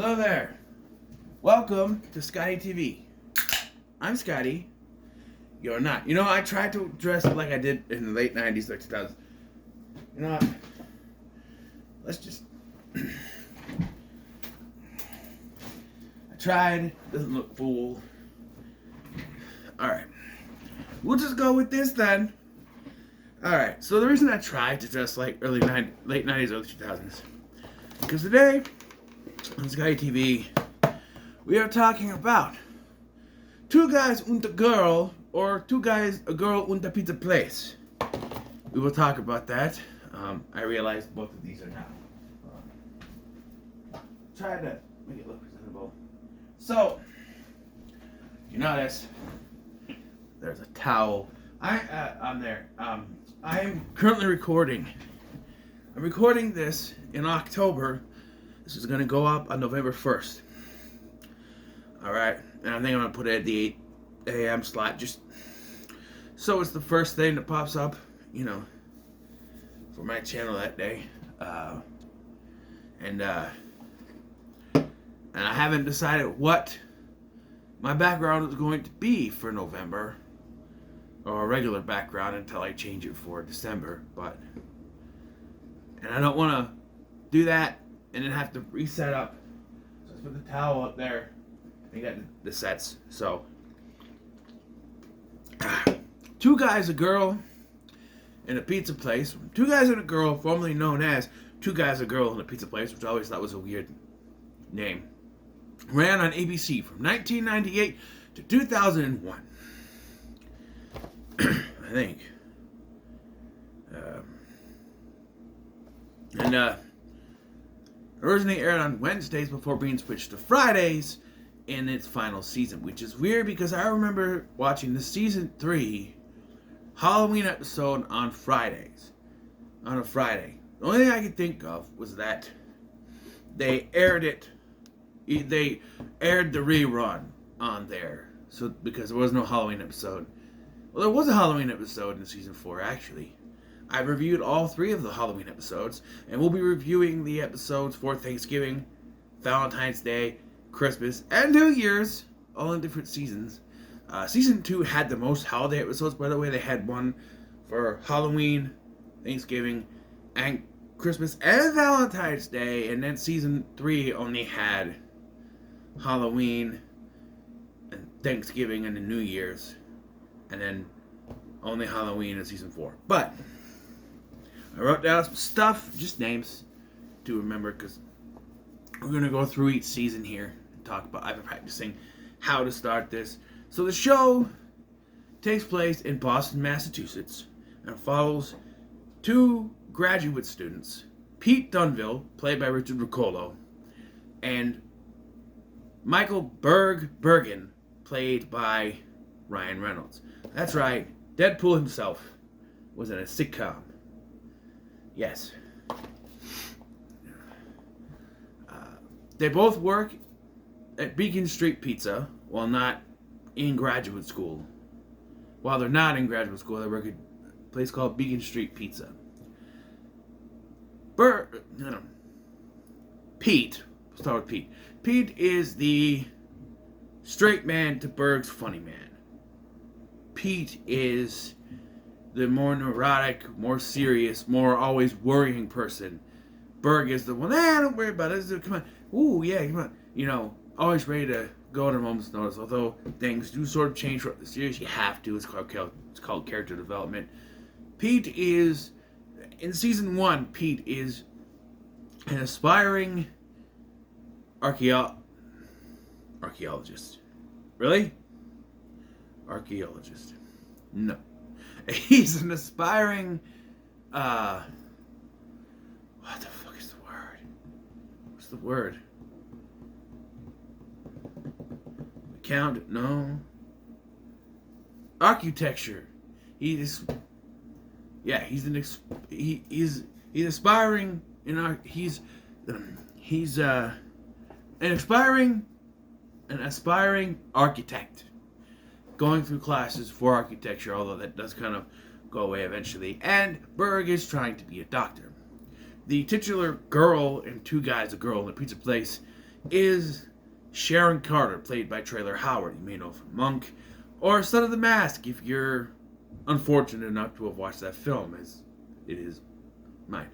Hello there. Welcome to ScottyTV. I'm Scotty. You're not. You know, I tried to dress like I did in the late 90s, like 2000s. You know what? Let's just... I tried. Doesn't look full. Alright. We'll just go with this then. Alright, so the reason I tried to dress like late 90s, early 2000s, because today, on ScottyTV, we are talking about two guys and a girl, or two guys, a girl and a pizza place. We will talk about that. I realized both of these are now. Try to make it look presentable. So, you notice there's a towel. On there. I'm currently recording. I'm recording this in October. This is going to go up on November 1st. Alright, and I think I'm going to put it at the 8 a.m. slot, just so it's the first thing that pops up, you know, for my channel that day. And I haven't decided what my background is going to be for November, or a regular background until I change it for December, and I don't want to do that and then have to reset up. So let's put the towel up there. I got the sets. So, two guys, a girl, in a pizza place. Two guys and a girl, formerly known as Two Guys, a Girl in a Pizza Place, which I always thought was a weird name. Ran on ABC from 1998 to 2001. I think. Originally aired on Wednesdays before being switched to Fridays in its final season, which is weird because I remember watching the season 3 Halloween episode on Fridays. On a Friday. The only thing I could think of was that they aired the rerun on there. So, because there was no Halloween episode. Well, there was a Halloween episode in season 4, actually. I reviewed all 3 of the Halloween episodes, and we'll be reviewing the episodes for Thanksgiving, Valentine's Day, Christmas, and New Year's, all in different seasons. Season 2 had the most holiday episodes, by the way. They had one for Halloween, Thanksgiving, and Christmas, and Valentine's Day, and then season 3 only had Halloween, and Thanksgiving, and the New Year's. And then only Halloween in season 4. But I wrote down some stuff, just names to remember, because we're going to go through each season here and talk about. I've been practicing how to start this. So the show takes place in Boston, Massachusetts, and follows two graduate students, Pete Dunville, played by Richard Ruccolo, and Michael Bergen, played by Ryan Reynolds. That's right, Deadpool himself was in a sitcom. Yes. They both work at Beacon Street Pizza while not in graduate school. While they're not in graduate school, they work at a place called Beacon Street Pizza. Pete. Let's start with Pete. Pete is the straight man to Berg's funny man. Pete is the more neurotic, more serious, more always worrying person. Berg is the one, don't worry about it. Come on. Ooh, yeah, come on. You know, always ready to go at a moment's notice. Although things do sort of change throughout the series, you have to. It's called character development. Pete is, in season 1, Pete is an aspiring archaeologist. Really? Archaeologist. No. He's an aspiring, what the fuck is the word? What's the word? Account? No. Architecture. He's aspiring, he's an aspiring architect, going through classes for architecture, although that does kind of go away eventually. And Berg is trying to be a doctor. The titular girl in Two Guys, a Girl in a Pizza Place is Sharon Carter, played by Traylor Howard. You may know from Monk, or Son of the Mask if you're unfortunate enough to have watched that film, as it is mine.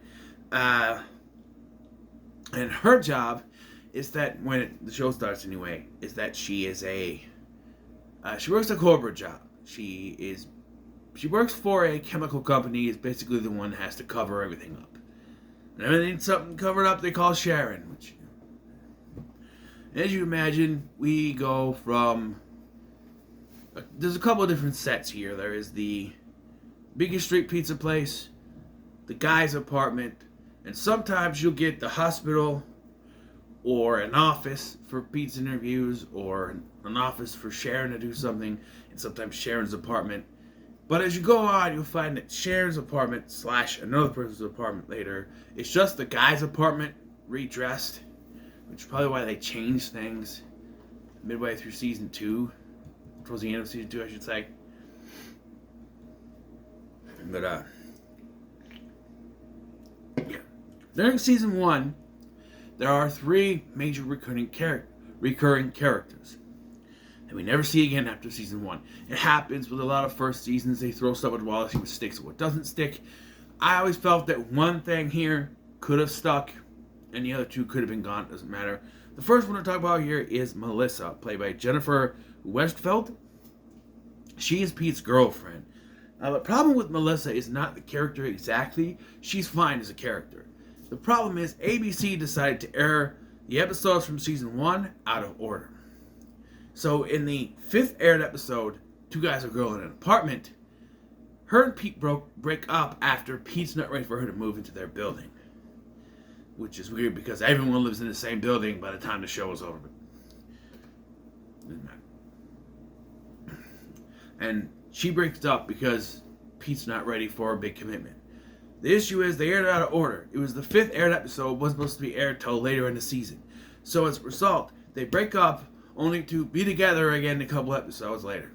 And her job is that when the show starts anyway, is that she is she works a corporate job. She works for a chemical company. Is basically the one that has to cover everything up. And everything something covered up, they call Sharon. Which, as you imagine, we go from. There's a couple of different sets here. There is the Beacon Street Pizza place, the guy's apartment, and sometimes you'll get the hospital or an office for pizza interviews, or an office for Sharon to do something, and sometimes Sharon's apartment. But as you go on, you'll find that Sharon's apartment / another person's apartment later is just the guy's apartment redressed, which is probably why they changed things midway through season 2, towards the end of season 2, I should say. But yeah, during season 1, there are 3 major recurring characters that we never see again after season 1. It happens with a lot of first seasons. They throw stuff at the wall to see what sticks and what doesn't stick. I always felt that one thing here could have stuck, and the other 2 could have been gone. It doesn't matter. The first one to talk about here is Melissa, played by Jennifer Westfeldt. She is Pete's girlfriend. Now, the problem with Melissa is not the character exactly. She's fine as a character. The problem is ABC decided to air the episodes from season 1 out of order. So in the 5th aired episode, Two Guys, a Girl in an Apartment, her and Pete break up after Pete's not ready for her to move into their building. Which is weird because everyone lives in the same building by the time the show is over. And she breaks up because Pete's not ready for a big commitment. The issue is they aired it out of order. It was the 5th aired episode, wasn't supposed to be aired till later in the season. So as a result, they break up only to be together again a couple episodes later.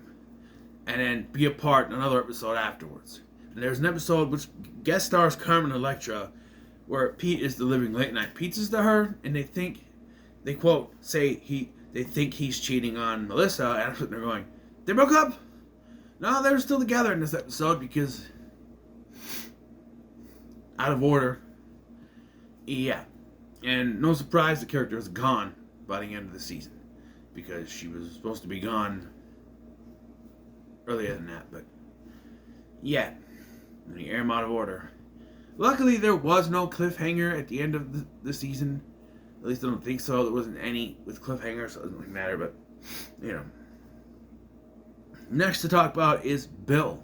And then be apart in another episode afterwards. And there's an episode which guest stars Carmen Electra, where Pete is delivering late night pizzas to her, and they think he's cheating on Melissa, and I'm sitting there going, they broke up? No, they're still together in this episode because out of order. Yeah. And no surprise, the character is gone by the end of the season, because she was supposed to be gone earlier than that, but yeah, when you air them out of order. Luckily, there was no cliffhanger at the end of the season. At least I don't think so. There wasn't any with cliffhangers, so it doesn't really matter, but, you know. Next to talk about is Bill,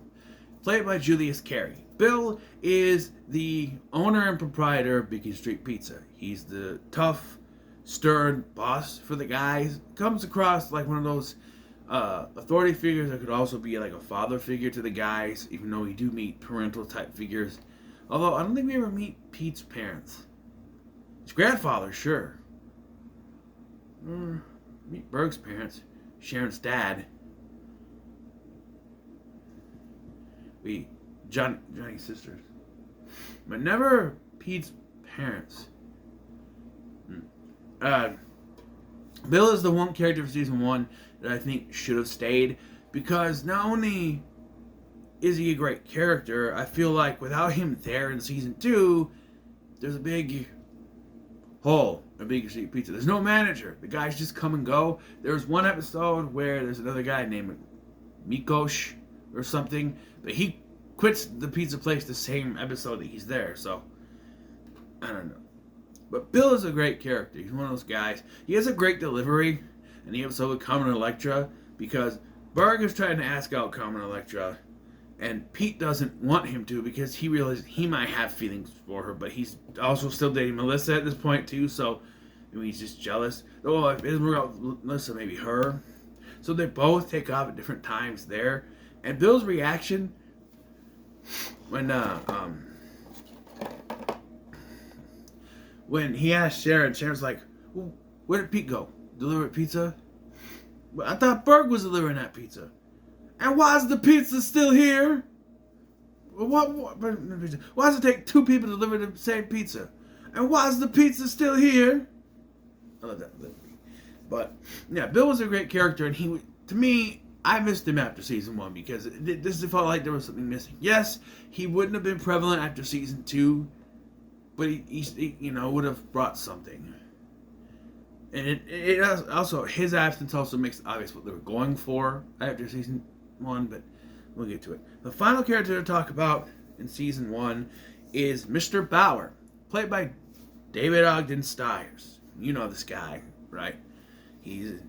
played by Julius Carey. Bill is the owner and proprietor of Beacon Street Pizza. He's the tough, stern boss for the guys. Comes across like one of those authority figures that could also be like a father figure to the guys, even though we do meet parental type figures. Although I don't think we ever meet Pete's parents. His grandfather, sure. Meet Berg's parents. Sharon's dad. Johnny's sisters. But never Pete's parents. Bill is the one character for season 1 that I think should have stayed, because not only is he a great character, I feel like without him there in season 2, there's a big hole in Beacon Street Pizza. There's no manager. The guys just come and go. There's one episode where there's another guy named Mikosh or something, but he quits the pizza place the same episode that he's there, so I don't know. But Bill is a great character. He's one of those guys. He has a great delivery in the episode with Carmen Electra, because Berg is trying to ask out Carmen Electra, and Pete doesn't want him to because he realizes he might have feelings for her, but he's also still dating Melissa at this point too, so he's just jealous. Oh, if it doesn't work out with Melissa, maybe her. So they both take off at different times there. And Bill's reaction when he asked Sharon's like, where did Pete go? Deliver pizza? Well, I thought Berg was delivering that pizza. And why is the pizza still here? Why does it take 2 people to deliver the same pizza? And why is the pizza still here? I love that movie. But yeah, Bill was a great character, and to me, I missed him after season 1 because this felt like there was something missing. Yes, he wouldn't have been prevalent after season 2, but he would have brought something. And it also, his absence also makes obvious what they were going for after season 1, but we'll get to it. The final character to talk about in season 1 is Mr. Bauer, played by David Ogden Stiers. You know this guy, right? He's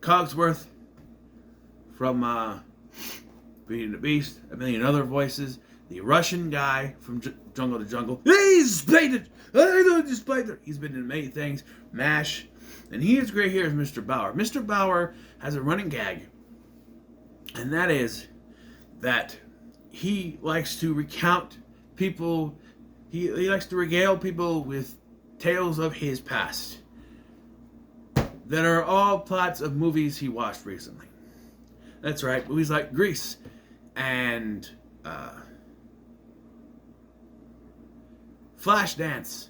Cogsworth from Beauty and the Beast, a million other voices. The Russian guy from Jungle to Jungle. He's Splendid! He's been in many things. MASH. And he is great here as Mr. Bauer. Mr. Bauer has a running gag. And that is that he likes to recount people. He likes to regale people with tales of his past that are all plots of movies he watched recently. That's right, movies like Grease and Flashdance,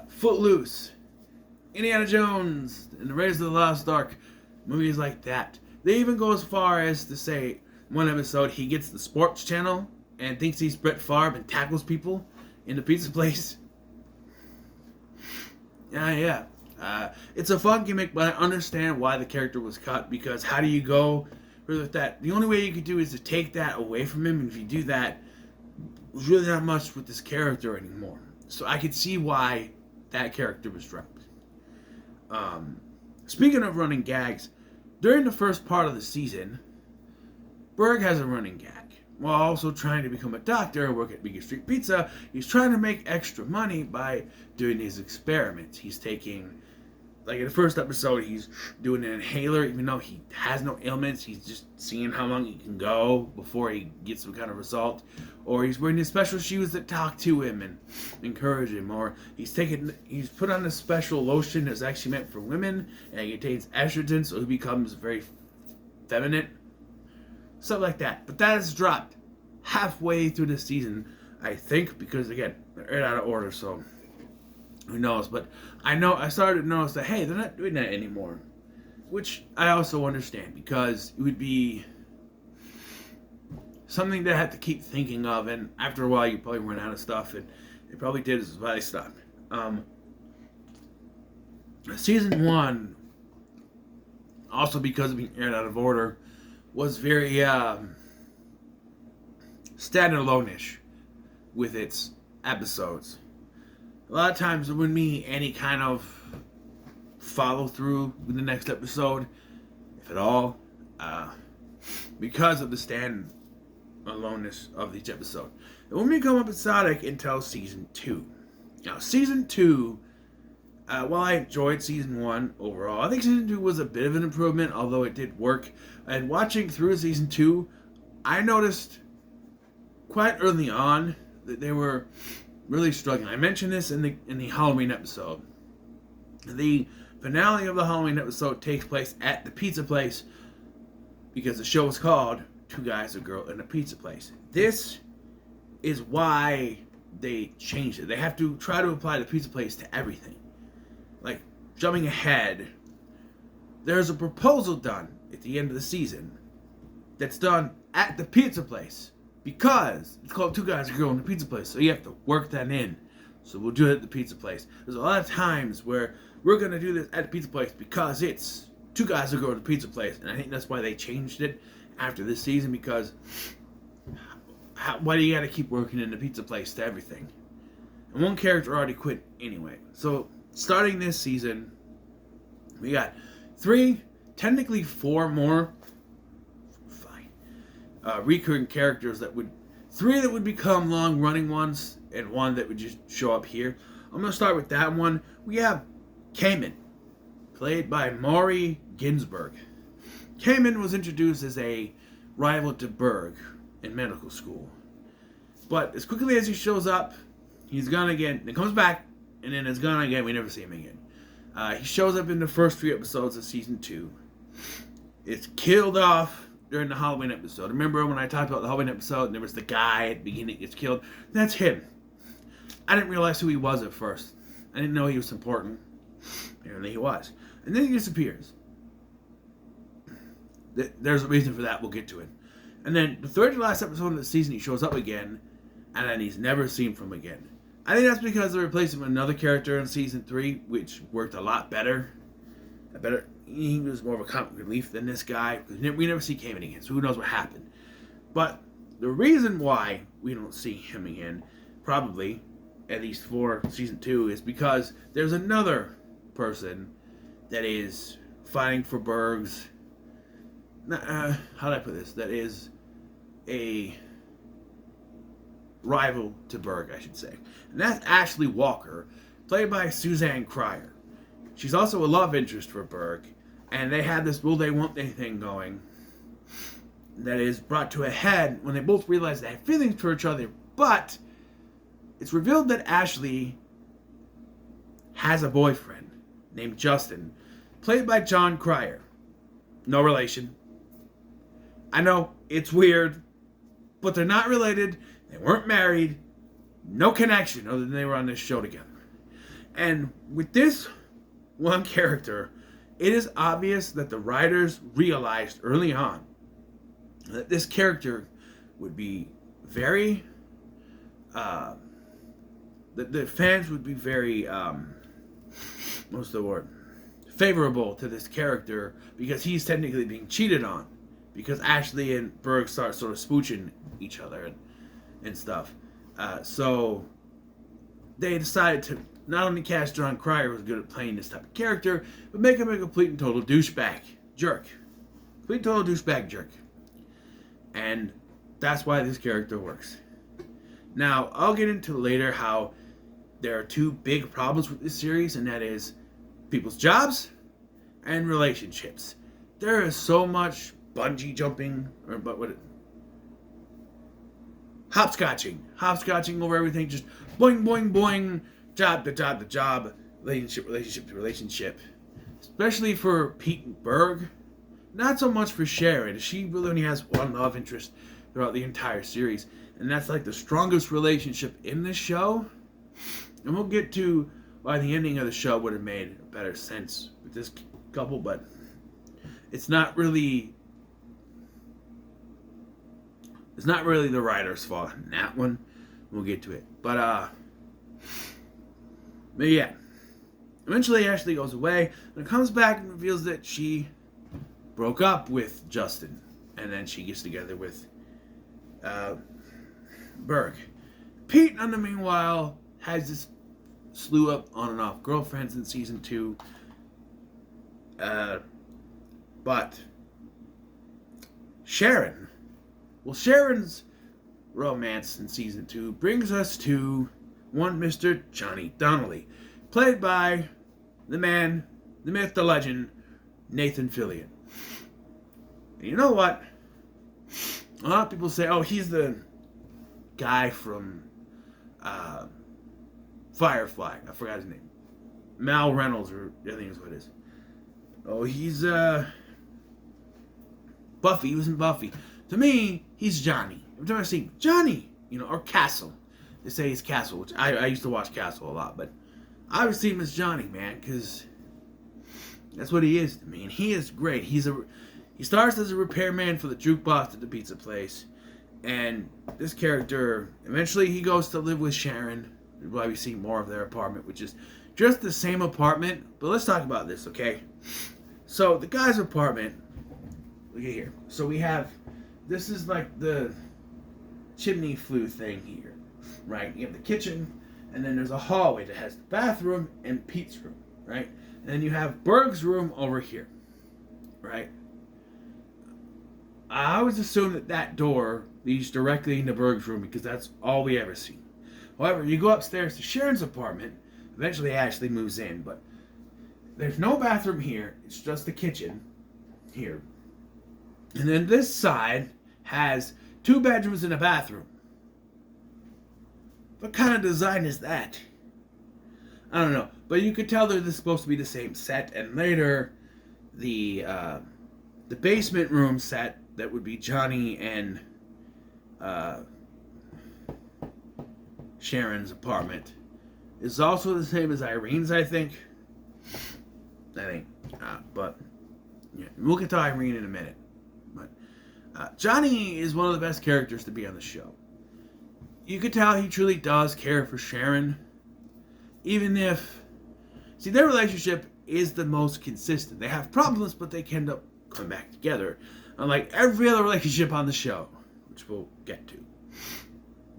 Footloose, Indiana Jones, and the Raiders of the Lost Ark, movies like that. They even go as far as to say, one episode, he gets the sports channel and thinks he's Brett Favre and tackles people in the pizza place. Yeah. It's a fun gimmick, but I understand why the character was cut, because how do you go with that? The only way you could do is to take that away from him, and if you do that, there's really not much with this character anymore. So I could see why that character was dropped. Speaking of running gags, during the first part of the season, Berg has a running gag. While also trying to become a doctor and work at Beacon Street Pizza, he's trying to make extra money by doing these experiments. He's taking, like in the first episode, he's doing an inhaler, even though he has no ailments. He's just seeing how long he can go before he gets some kind of result. Or he's wearing these special shoes that talk to him and encourage him. Or he's put on this special lotion that's actually meant for women, and it contains estrogen, so he becomes very feminine. Stuff like that. But that is dropped halfway through the season, I think, because again, they're out of order, so who knows. But I started to notice that, hey, they're not doing that anymore. Which I also understand, because it would be something that I had to keep thinking of, and after a while you probably run out of stuff, and it probably did as why I stopped. Season 1, also because of being aired out of order, was very standalone-ish with its episodes. A lot of times there wouldn't be any kind of follow-through with the next episode, if at all, because of the standaloneness of each episode. It wouldn't become episodic until Season 2. Now, Season 2, while I enjoyed Season 1 overall, I think Season 2 was a bit of an improvement, although it did work. And watching through Season 2, I noticed quite early on that they were really struggling. I mentioned this in the Halloween episode. The finale of the Halloween episode takes place at the pizza place because the show is called Two Guys, a Girl, and a Pizza Place. This is why they changed it. They have to try to apply the pizza place to everything. Like, jumping ahead, there's a proposal done at the end of the season that's done at the pizza place because it's called Two Guys, a Girl, and a Pizza Place, so you have to work that in. So we'll do it at the pizza place. There's a lot of times where we're going to do this at the pizza place because it's Two Guys, a Girl, and a Pizza Place, and I think that's why they changed it after this season, because why do you got to keep working in the pizza place to everything? And one character already quit anyway. So starting this season, we got 3, technically 4 more recurring characters that would 3 that would become long-running ones, and 1 that would just show up here. I'm going to start with that one. We have Cayman, played by Maury Ginsburg. Cayman was introduced as a rival to Berg in medical school. But as quickly as he shows up, he's gone again. Then comes back, and then it's gone again. We never see him again. He shows up in the first 3 episodes of Season 2. It's killed off during the Halloween episode. Remember when I talked about the Halloween episode and there was the guy at the beginning that gets killed? That's him. I didn't realize who he was at first. I didn't know he was important. Apparently he was. And then he disappears. There's a reason for that. We'll get to it. And then the third to last episode of the season, he shows up again, and then he's never seen from again. I think that's because they replaced him with another character in season 3, which worked a lot better. He was more of a comic relief than this guy, because we never see Cayman again, so who knows what happened. But the reason why we don't see him again, probably, at least for season 2, is because there's another person that is fighting for Berg's, how do I put this, that is a rival to Berg, I should say. And that's Ashley Walker, played by Suzanne Cryer. She's also a love interest for Berg, and they had this will they won't they thing going that is brought to a head when they both realize they have feelings for each other, but it's revealed that Ashley has a boyfriend named Justin, played by John Cryer. No relation. I know, it's weird, but they're not related, they weren't married, no connection other than they were on this show together. And with this one character, it is obvious that the writers realized early on that this character would be very, the fans would be very, what's the word? Favorable to this character because he's technically being cheated on. Because Ashley and Berg start sort of spooching each other and stuff. So they decided to not only cast John Cryer, who was good at playing this type of character, but make him a complete and total douchebag jerk. Complete and total douchebag jerk. And that's why this character works. Now, I'll get into later how there are two big problems with this series, and that is people's jobs and relationships. There is so much bungee jumping, hopscotching over everything, just boing, boing, boing, job to job to job, relationship to relationship. Especially for Pete and Berg. Not so much for Sharon. She really only has one love interest throughout the entire series. And that's like the strongest relationship in this show. And we'll get to why the ending of the show would have made better sense with this couple, but it's not really the writer's fault in that one. We'll get to it. But yeah. Eventually Ashley goes away and comes back and reveals that she broke up with Justin. And then she gets together with Berg. Pete, in the meanwhile, has this slew up on and off girlfriends in season 2. But Sharon's romance in season 2 brings us to one Mr. Johnny Donnelly, played by the man, the myth, the legend, Nathan Fillion. And you know what? A lot of people say, oh, he's the guy from Firefly. I forgot his name. Mal Reynolds, or I think is what it is. Oh, he's Buffy. He was in Buffy. To me, he's Johnny. Every time I see Johnny, or Castle. They say he's Castle, which I used to watch Castle a lot, but I would see him as Johnny, man, because that's what he is to me, and he is great. He starts as a repairman for the jukebox at the pizza place, and this character, eventually he goes to live with Sharon, why we see more of their apartment, which is just the same apartment, but let's talk about this, okay? So, the guy's apartment, look at here. So we have, this is like the chimney flue thing here, right? You have the kitchen, and then there's a hallway that has the bathroom and Pete's room, right? And then you have Berg's room over here, right? I always assume that door leads directly into Berg's room because that's all we ever see. However, you go upstairs to Sharon's apartment. Eventually, Ashley moves in, but there's no bathroom here. It's just the kitchen here. And then this side has 2 bedrooms and a bathroom. What kind of design is that? I don't know. But you could tell they're supposed to be the same set. And later, the basement room set that would be Johnny and Sharon's apartment is also the same as Irene's, I think. But yeah, we'll get to Irene in a minute. But Johnny is one of the best characters to be on the show. You could tell he truly does care for Sharon, even if, see, their relationship is the most consistent. They have problems, but they can end up coming back together, unlike every other relationship on the show, which we'll get to.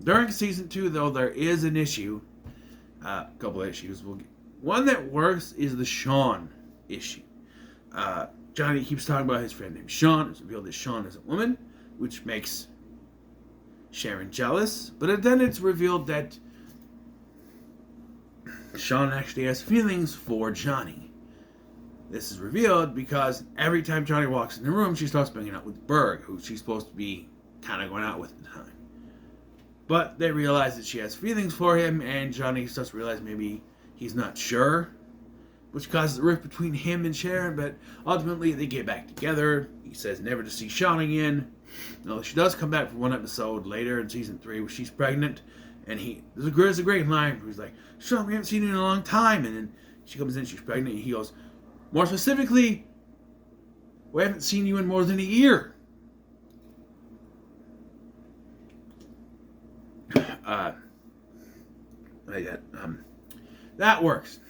During season 2, though, there is an issue, a couple of issues. One that works is the Sean issue. Johnny keeps talking about his friend named Sean. It's revealed that Sean is a woman, which makes Sharon jealous. But then it's revealed that Sean actually has feelings for Johnny. This is revealed because every time Johnny walks in the room, she starts banging out with Berg, who she's supposed to be kind of going out with at the time. But they realize that she has feelings for him, and Johnny starts to realize maybe he's not sure, which causes a rift between him and Sharon, but ultimately they get back together. He says never to see Sean again. No, she does come back for one episode later in season 3 where she's pregnant, and there's a great line where he's like, Sean, we haven't seen you in a long time, and then she comes in, she's pregnant, and he goes, more specifically, we haven't seen you in more than a year. That works.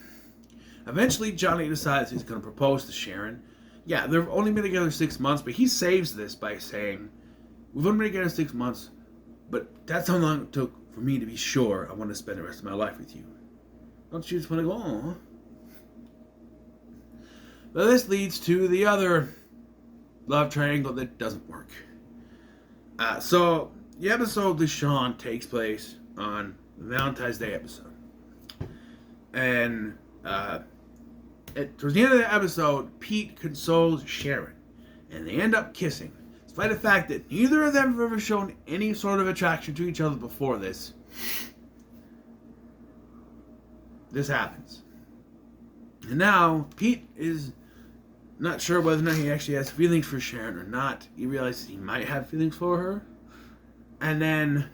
Eventually, Johnny decides he's going to propose to Sharon. Yeah, they've only been together 6 months, but he saves this by saying, we've only been together 6 months, but that's how long it took for me to be sure I want to spend the rest of my life with you. Don't you just want to go on? But this leads to the other love triangle that doesn't work. So, the episode with Sean takes place on the Valentine's Day episode. And towards the end of the episode, Pete consoles Sharon. And they end up kissing. Despite the fact that neither of them have ever shown any sort of attraction to each other before this. This happens. And now, Pete is not sure whether or not he actually has feelings for Sharon or not. He realizes he might have feelings for her. And then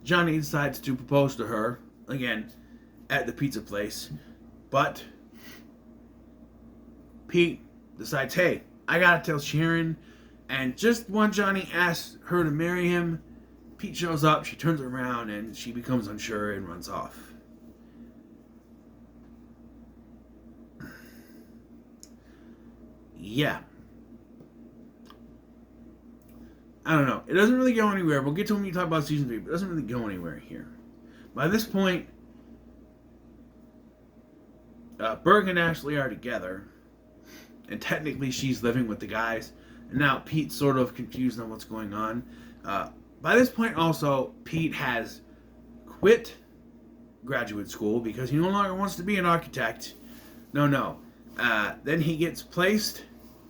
Johnny decides to propose to her, again, at the pizza place. But Pete decides, hey, I gotta tell Sharon. And just when Johnny asks her to marry him, Pete shows up, she turns around, and she becomes unsure and runs off. Yeah. I don't know. It doesn't really go anywhere. We'll get to when we talk about season 3, but it doesn't really go anywhere here. By this point, Berg and Ashley are together, and technically she's living with the guys, and now Pete's sort of confused on what's going on. By this point also, Pete has quit graduate school because he no longer wants to be an architect. No. Then he gets placed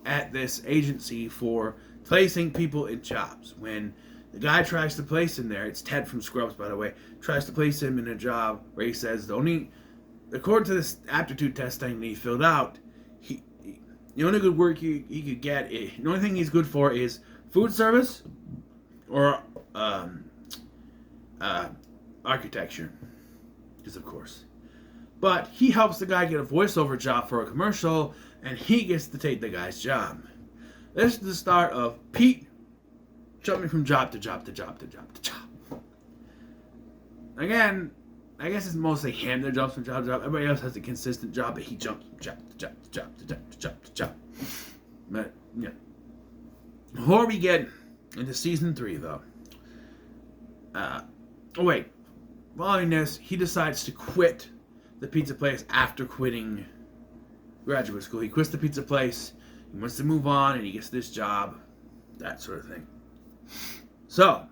at this agency for placing people in jobs. When the guy tries to place him there, it's Ted from Scrubs, by the way, tries to place him in a job where he says according to this aptitude test thing that he filled out, the only good work he could get, the only thing he's good for is food service or architecture, because of course. But he helps the guy get a voiceover job for a commercial, and he gets to take the guy's job. This is the start of Pete jumping from job to job to job to job to job. Again, I guess it's mostly him that jumps from job to job. Everybody else has a consistent job, but he jumps from job to job to job to job to job to job. But, yeah. Before we get into season 3, though. Following this, he decides to quit the pizza place after quitting graduate school. He quits the pizza place, he wants to move on, and he gets this job, that sort of thing. So,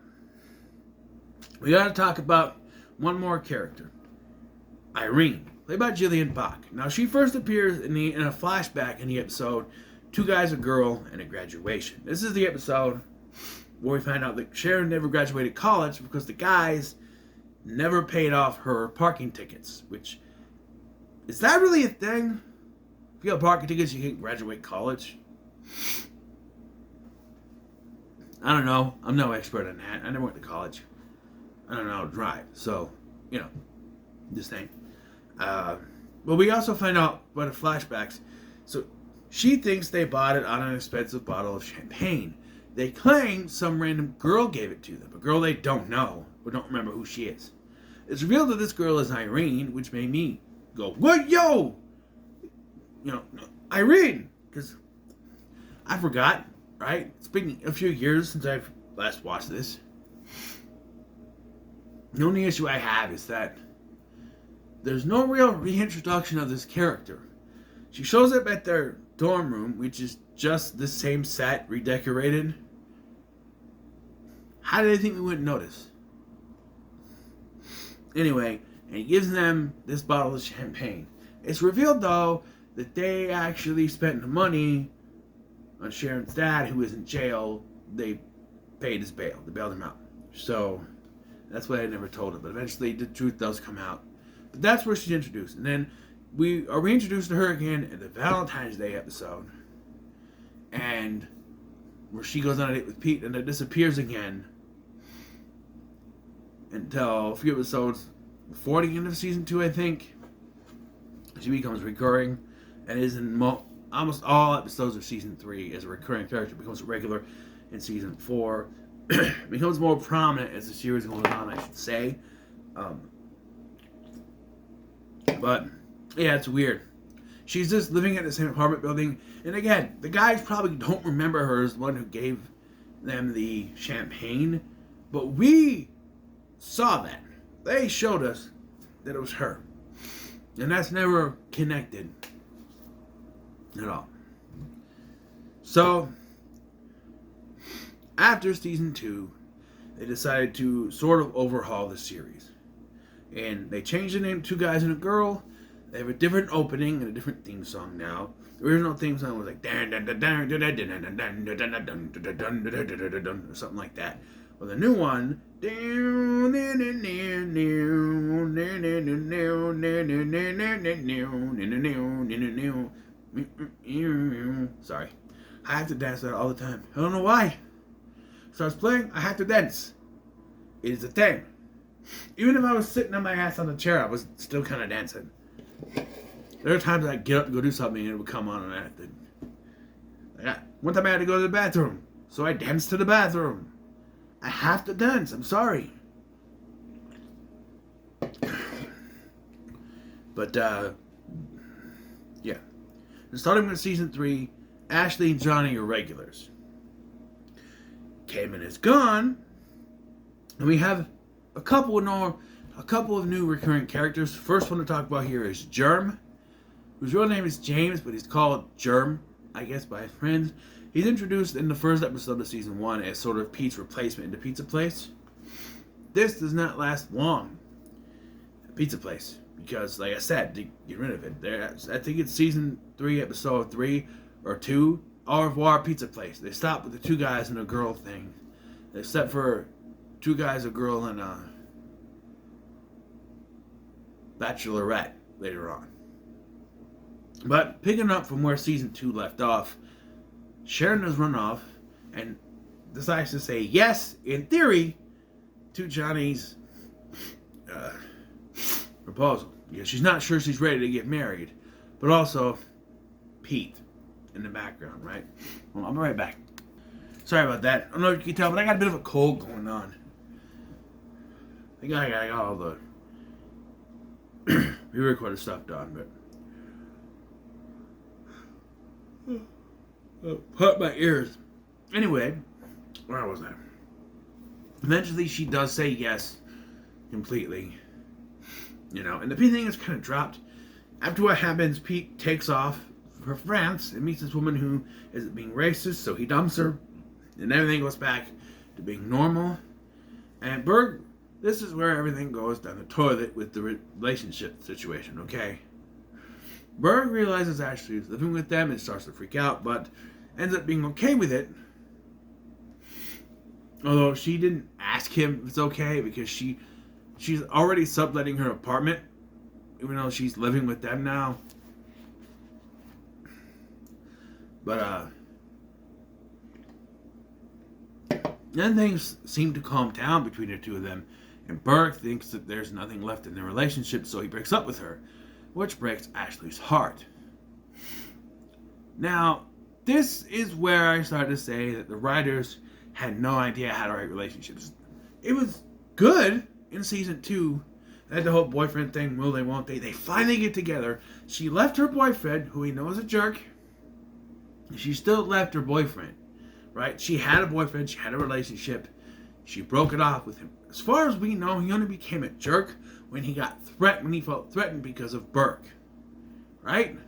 we gotta talk about one more character. Irene, played by Jillian Bach. Now, she first appears in a flashback in the episode Two Guys, a Girl, and a Graduation. This is the episode where we find out that Sharon never graduated college because the guys never paid off her parking tickets, which, is that really a thing? If you have parking tickets, you can't graduate college? I don't know. I'm no expert on that. I never went to college. I don't know how to drive. So, This thing. But we also find out by the flashbacks. So she thinks they bought it on an expensive bottle of champagne. They claim some random girl gave it to them, a girl they don't know or don't remember who she is. It's revealed that this girl is Irene, which made me go, "What, yo?" You know, Irene, because I forgot. Right? It's been a few years since I've last watched this. The only issue I have is that there's no real reintroduction of this character. She shows up at their dorm room, which is just the same set, redecorated. How did they think we wouldn't notice? Anyway, and he gives them this bottle of champagne. It's revealed, though, that they actually spent the money on Sharon's dad, who is in jail. They paid his bail. They bailed him out. So, that's what I never told him. But eventually, the truth does come out. But that's where she's introduced. And then we are reintroduced to her again in the Valentine's Day episode. And where she goes on a date with Pete and then disappears again. Until a few episodes before the end of season 2, I think. She becomes recurring and is in almost all episodes of season 3 as a recurring character. Becomes regular in season 4. Becomes more prominent as the series goes on, I should say. But yeah, it's weird. She's just living in the same apartment building, and again, the guys probably don't remember her as the one who gave them the champagne, but we saw that. They showed us that it was her, and that's never connected at all. So after season 2, they decided to sort of overhaul the series. And they changed the name Two Guys and a Girl. They have a different opening and a different theme song now. The original theme song was like or something like that. Well, the new one, sorry, I have to dance that all the time. I don't know why. Starts playing, I have to dance. It is a thing. Even if I was sitting on my ass on the chair, I was still kind of dancing. There are times I'd get up and go do something and it would come on and I had to. One time I had to go to the bathroom, so I danced to the bathroom. I have to dance, I'm sorry. But, yeah. And starting with season 3, Ashley and Johnny are regulars. Cayman is gone, and we have a couple of new recurring characters. First one to talk about here is Germ, whose real name is James, but he's called Germ, I guess, by his friends. He's introduced in the first episode of season 1 as sort of Pete's replacement in the pizza place. This does not last long, the pizza place, because, like I said, to get rid of it. I think it's season 3, episode 3 or 2, Au revoir pizza place. They stopped with the two guys and a girl thing, except for two guys, a girl, and a bachelorette later on. But picking up from where season 2 left off, Sharon has run off and decides to say yes, in theory, to Johnny's proposal. Yeah, she's not sure she's ready to get married, but also Pete in the background, right? Well, I'll be right back. Sorry about that. I don't know if you can tell, but I got a bit of a cold going on. I got all the pre-recorded stuff done, but hurt my ears. Anyway, where was I? Eventually, she does say yes, completely. You know, and the Pete thing is kind of dropped. After what happens, Pete takes off for France and meets this woman who is being racist, so he dumps her, and everything goes back to being normal. And Berg, this is where everything goes down the toilet with the relationship situation, okay? Berg realizes Ashley is living with them and starts to freak out, but ends up being okay with it. Although she didn't ask him if it's okay, because she's already subletting her apartment, even though she's living with them now. But, then things seem to calm down between the two of them, And Burke thinks that there's nothing left in their relationship, so he breaks up with her, which breaks Ashley's heart. Now, this is where I started to say that the writers had no idea how to write relationships. It was good in season 2. They had the whole boyfriend thing, will they, won't they? They finally get together. She left her boyfriend, who we know is a jerk. She still left her boyfriend, right? She had a boyfriend, she had a relationship. She broke it off with him. As far as we know, he only became a jerk when he felt threatened because of Burke, right?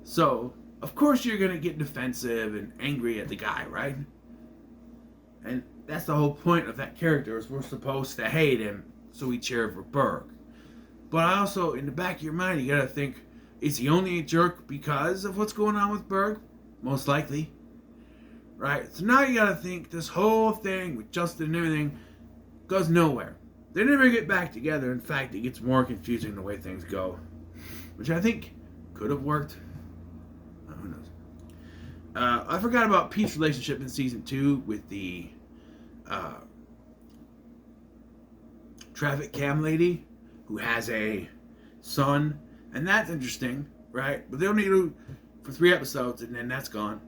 So, of course you're going to get defensive and angry at the guy, right? And that's the whole point of that character, is we're supposed to hate him, so we cheer for Burke. But also, in the back of your mind, you got to think, is he only a jerk because of what's going on with Burke? Most likely. Right? So now you got to think, this whole thing with Justin and everything goes nowhere. They never get back together. In fact, it gets more confusing the way things go. Which I think could have worked. Who knows? I forgot about Pete's relationship in season 2 with the traffic cam lady who has a son. And that's interesting, right? But they only do for 3 episodes, and then that's gone.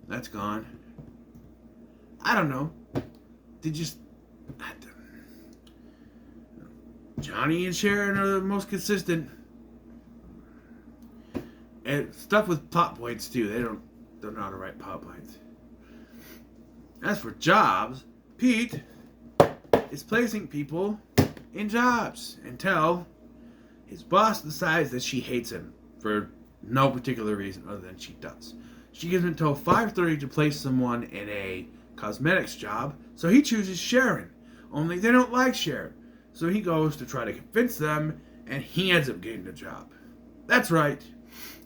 That's gone. I don't know. They just... Johnny and Sharon are the most consistent. And stuff with plot points, too. They don't know how to write plot points. As for jobs, Pete is placing people in jobs until his boss decides that she hates him for no particular reason other than she does. She gives him until 5:30 to place someone in a cosmetics job, so he chooses Sharon. Only they don't like Sharon, so he goes to try to convince them, and he ends up getting the job. That's right.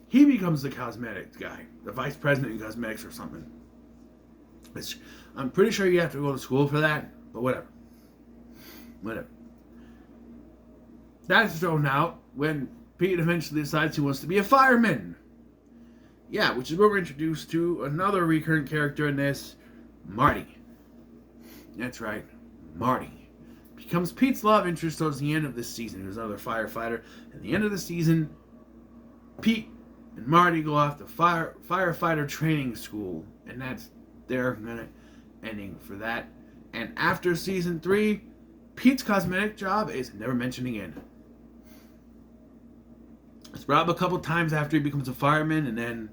He becomes the cosmetics guy, the vice president in cosmetics or something. I'm pretty sure you have to go to school for that, but whatever. Whatever. That's thrown out when Pete eventually decides he wants to be a fireman. Yeah, which is where we're introduced to another recurrent character in this, Marty. That's right, Marty. Becomes Pete's love interest towards the end of this season. He was another firefighter. At the end of the season, Pete and Marty go off to firefighter training school. And that's their ending for that. And after season 3, Pete's cosmetic job is never mentioned again. It's brought up a couple times after he becomes a fireman, and then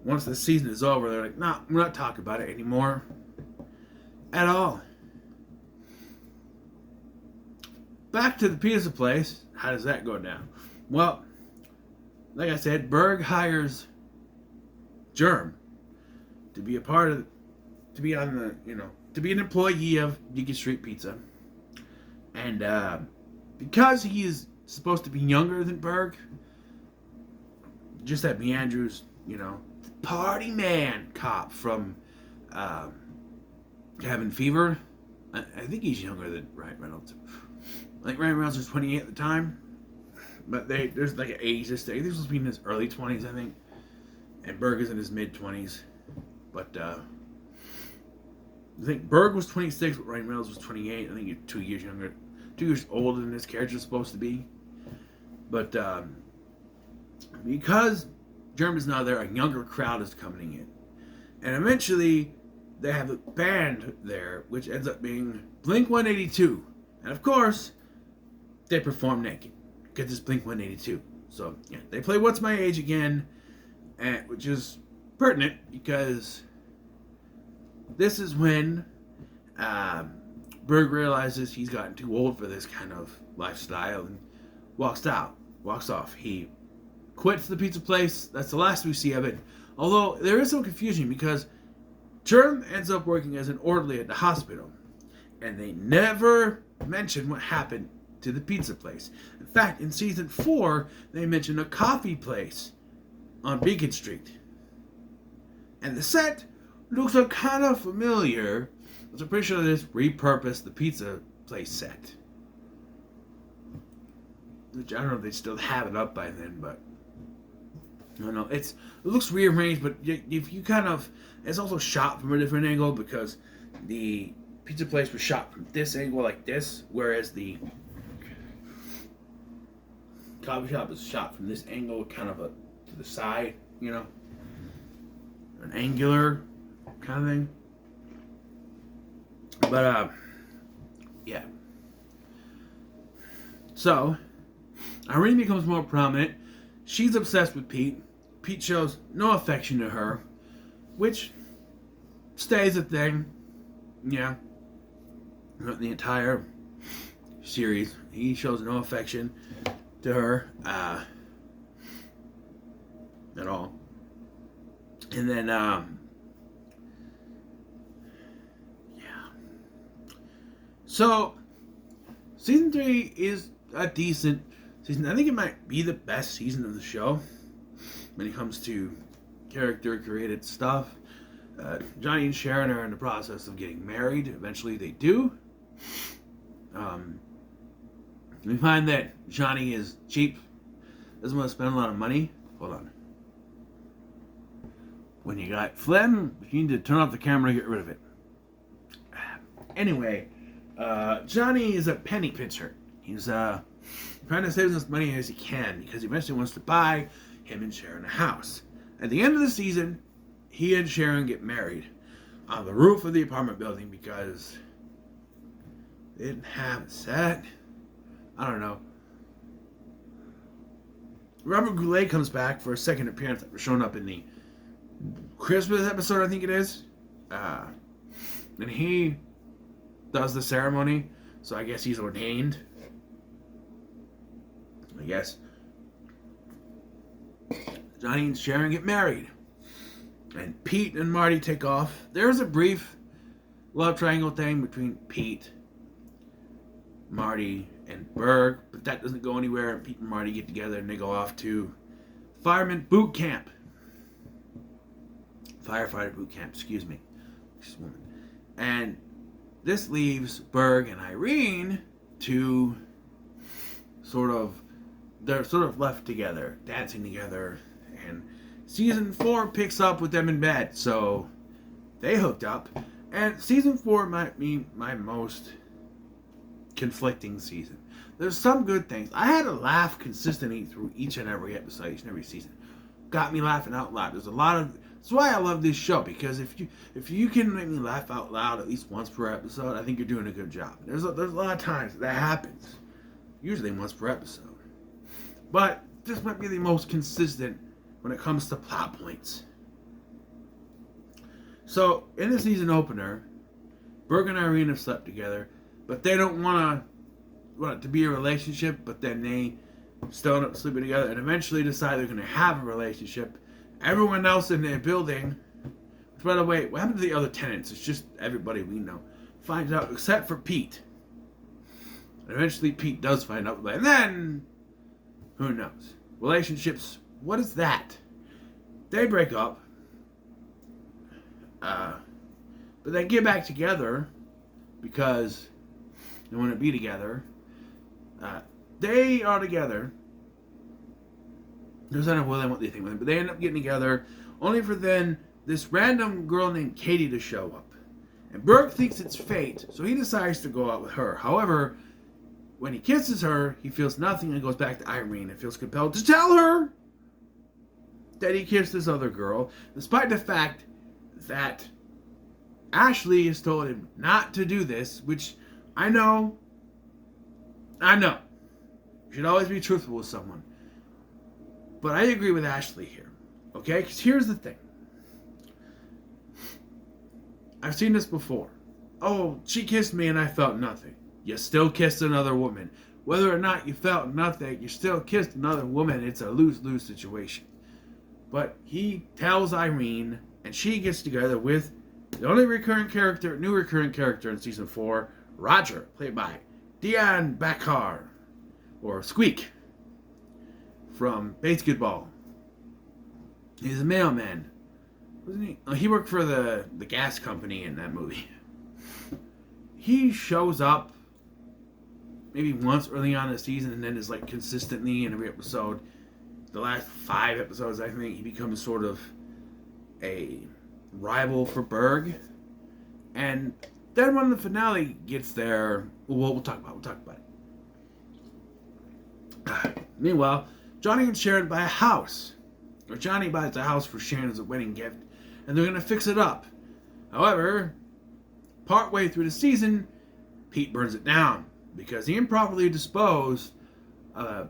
once the season is over, they're like, nah, we're not talking about it anymore. At all. Back to the pizza place. How does that go down? Well, like I said, Berg hires Germ to be to be an employee of Beacon Street Pizza. And because he is supposed to be younger than Berg, just that Andrews, party man cop from Cabin Fever. I think he's younger than Ryan Reynolds. Like Ryan Reynolds was 28 at the time, but there's like an age this day. This was in his early 20s, I think, and Berg is in his mid 20s. But I think Berg was 26, but Ryan Reynolds was 28. I think he's 2 years younger, 2 years older than this character is supposed to be. But because Germ is now there, a younger crowd is coming in. And eventually, they have a band there, which ends up being Blink-182. And of course, they perform naked, because it's Blink-182. So, yeah, they play What's My Age again, which is pertinent, because this is when Berg realizes he's gotten too old for this kind of lifestyle and walks off. He quits the pizza place. That's the last we see of it. Although there is some confusion because Germ ends up working as an orderly at the hospital, and they never mention what happened to the pizza place. In fact, in season 4, they mention a coffee place on Beacon Street, and the set looks kind of familiar. So I'm pretty sure they just repurposed the pizza place set. Which I don't know if they still have it up by then, but I don't know. It looks rearranged, but if you it's also shot from a different angle because the pizza place was shot from this angle like this, whereas the coffee shop is shot from this angle, kind of to the side, you know, an angular kind of thing. But yeah. So Irene becomes more prominent. She's obsessed with Pete. Pete shows no affection to her, which stays a thing. Yeah. The entire series, he shows no affection to her at all. And then, yeah. So, season 3 is a decent season. I think it might be the best season of the show when it comes to character-created stuff. Johnny and Sharon are in the process of getting married. Eventually they do. We find that Johnny is cheap, doesn't want to spend a lot of money. Hold on. When you got phlegm, you need to turn off the camera and get rid of it. Anyway, Johnny is a penny pincher. He's trying to save as much money as he can because he eventually wants to buy him and Sharon a house. At the end of the season, he and Sharon get married on the roof of the apartment building because they didn't have a set. I don't know. Robert Goulet comes back for a second appearance after showing up in the Christmas episode, I think it is. And he does the ceremony, so I guess he's ordained. I guess. Johnny and Sharon get married. And Pete and Marty take off. There's a brief love triangle thing between Pete, Marty, and Berg, but that doesn't go anywhere. And Pete and Marty get together and they go off to fireman boot camp. Firefighter boot camp, excuse me. This woman. And this leaves Berg and Irene to they're sort of left together, dancing together, and season 4 picks up with them in bed, so they hooked up. And season 4 might be my most conflicting season. There's some good things. I had a laugh consistently through each and every episode, each and every season. Got me laughing out loud. There's a lot of... That's why I love this show, because if you can make me laugh out loud at least once per episode, I think you're doing a good job. There's a lot of times that happens. Usually once per episode. But this might be the most consistent when it comes to plot points. So, in the season opener, Berg and Irene have slept together, but they don't want it to be a relationship, but then they still end up sleeping together and eventually decide they're going to have a relationship. Everyone else in their building, which, by the way, what happened to the other tenants? It's just everybody we know finds out, except for Pete. And eventually Pete does find out, and then, who knows? Relationships, what is that? They break up, but they get back together because they want to be together. They are together. There's not what they think with them, but they end up getting together only for then this random girl named Katie to show up. And Berg thinks it's fate, so he decides to go out with her. However, when he kisses her, he feels nothing and goes back to Irene and feels compelled to tell her that he kissed this other girl, despite the fact that Ashley has told him not to do this, which I know. You should always be truthful with someone. But I agree with Ashley here, okay? Because here's the thing. I've seen this before. Oh, she kissed me and I felt nothing. You still kissed another woman. Whether or not you felt nothing, you still kissed another woman. It's a lose-lose situation. But he tells Irene, and she gets together with the only new recurring character in season 4, Roger, played by Dion Baccar, or Squeak, from Basketball. He's a mailman. Wasn't he? Oh, he worked for the gas company in that movie. He shows up maybe once early on in the season and then is like consistently in every episode. The last 5 episodes, I think, he becomes sort of a rival for Berg. And Then when the finale gets there, we'll talk about it. Meanwhile, Johnny and Sharon buy a house. Or Johnny buys a house for Sharon as a wedding gift, and they're going to fix it up. However, partway through the season, Pete burns it down because he improperly disposed of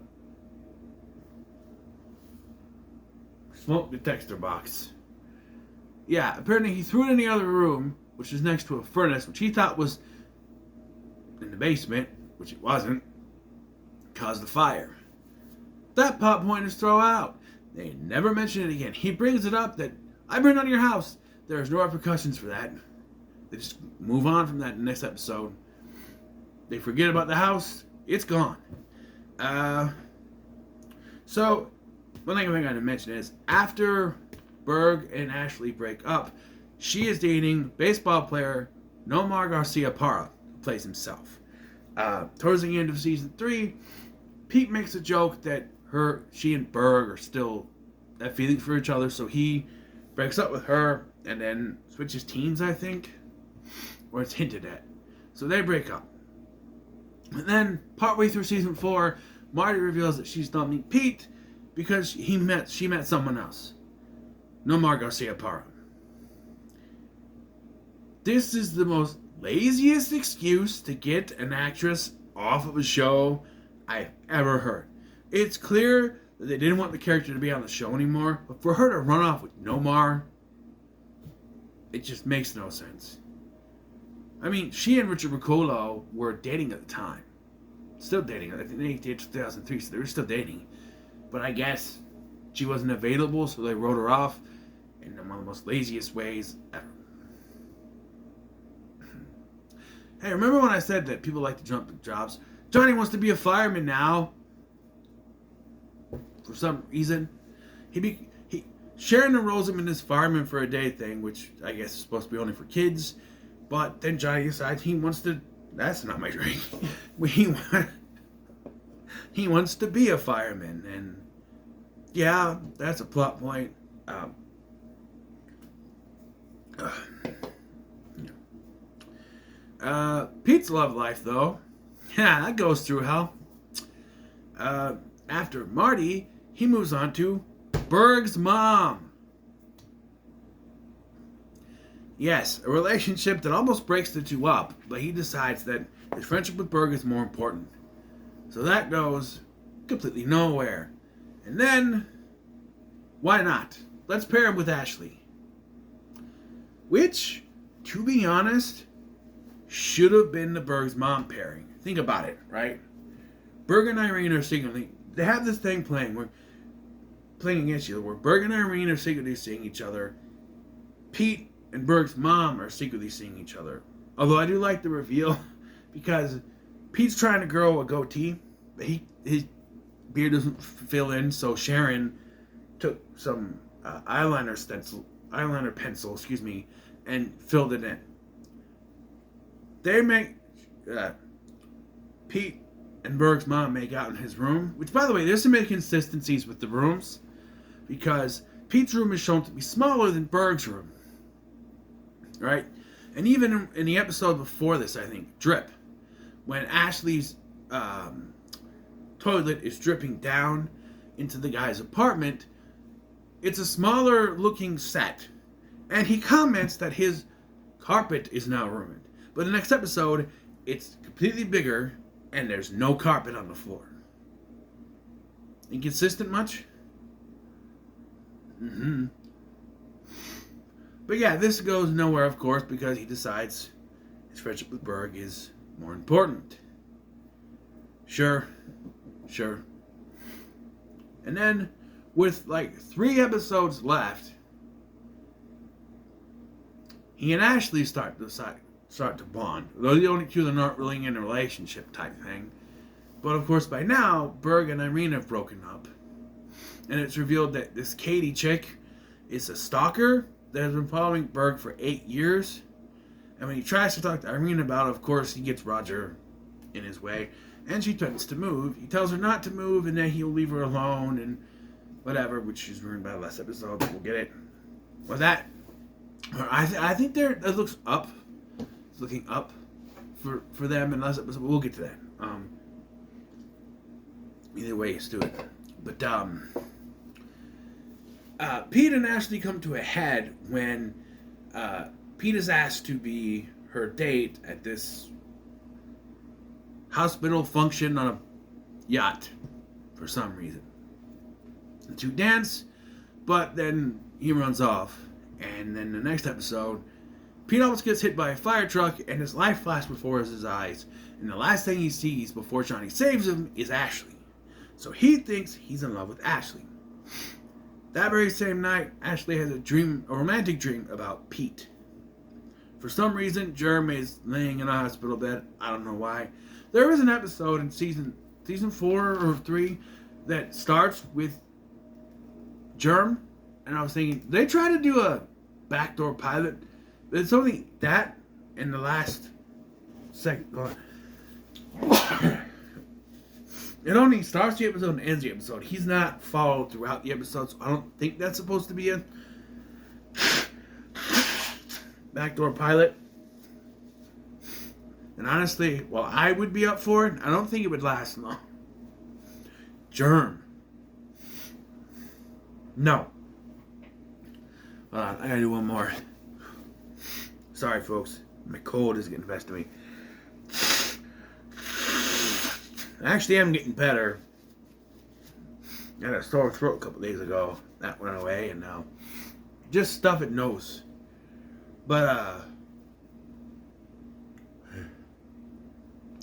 a smoke detector box. Yeah, apparently he threw it in the other room, which is next to a furnace, which he thought was in the basement, which it wasn't, caused the fire. That plot point is thrown out. They never mention it again. He brings it up that I burned down your house. There's no repercussions for that. They just move on from that in the next episode. They forget about the house. It's gone. So, one thing I got to mention is, after Berg and Ashley break up, she is dating baseball player Nomar Garcia Parra, who plays himself. Towards the end of season 3, Pete makes a joke that she and Berg are still have feelings for each other, so he breaks up with her and then switches teams, I think, or it's hinted at. So they break up. And then, partway through season 4, Marty reveals that she's dumping Pete because she met someone else. Nomar Garcia Parra. This is the most laziest excuse to get an actress off of a show I've ever heard. It's clear that they didn't want the character to be on the show anymore, but for her to run off with Nomar, it just makes no sense. I mean, she and Richard Riccolo were dating at the time. Still dating. I think they dated 2003, so they were still dating. But I guess she wasn't available, so they wrote her off in one of the most laziest ways ever. Hey, remember when I said that people like to jump jobs? Johnny wants to be a fireman now. For some reason. Sharon enrolls him in this fireman for a day thing, which I guess is supposed to be only for kids. But then Johnny decides he wants to... That's not my drink. He wants to be a fireman. And yeah, that's a plot point. Pete's love life, though. Yeah, that goes through hell. After Marty, he moves on to Berg's mom. Yes, a relationship that almost breaks the two up, but he decides that his friendship with Berg is more important. So that goes completely nowhere. And then, why not? Let's pair him with Ashley. Which, to be honest, should have been the Berg's mom pairing. Think about it, right? Berg and Irene are secretly... They have this thing playing against each other, where Berg and Irene are secretly seeing each other. Pete and Berg's mom are secretly seeing each other. Although I do like the reveal, because Pete's trying to grow a goatee, but his beard doesn't fill in, so Sharon took some eyeliner pencil, and filled it in. They make Pete and Berg's mom make out in his room, which, by the way, there's some inconsistencies with the rooms, because Pete's room is shown to be smaller than Berg's room, right? And even in the episode before this, I think, Drip, when Ashley's toilet is dripping down into the guy's apartment, it's a smaller looking set, and he comments that his carpet is now ruined. But the next episode, it's completely bigger, and there's no carpet on the floor. Inconsistent much? Mm-hmm. But yeah, this goes nowhere, of course, because he decides his friendship with Berg is more important. Sure. And then, with like 3 episodes left, he and Ashley start to bond. They're the only two that are not really in a relationship type thing. But of course, by now, Berg and Irene have broken up. And it's revealed that this Katie chick is a stalker that has been following Berg for 8 years. And when he tries to talk to Irene about it, of course, he gets Roger in his way. And she threatens to move. He tells her not to move, and then he'll leave her alone, and whatever, which is ruined by the last episode, but we'll get it. Well, that... I think it looks up looking up for them in the last episode. We'll get to that. Either way, let's do it. But Pete and Ashley come to a head when Pete is asked to be her date at this hospital function on a yacht for some reason. The two dance, but then he runs off. And then the next episode, Pete almost gets hit by a fire truck and his life flashes before his eyes. And the last thing he sees before Johnny saves him is Ashley. So he thinks he's in love with Ashley. That very same night, Ashley has a romantic dream about Pete. For some reason, Germ is laying in a hospital bed. I don't know why. There is an episode in season 4 or 3 that starts with Germ, and I was thinking they try to do a backdoor pilot. It's only that in the last second. It only starts the episode and ends the episode. He's not followed throughout the episode, so I don't think that's supposed to be a backdoor pilot. And honestly, while I would be up for it, I don't think it would last long. Germ. No. Hold on, I gotta do one more. Sorry, folks. My cold is getting the best of me. Actually, I'm getting better. I had a sore throat a couple days ago. That went away, and now just stuff it nose. But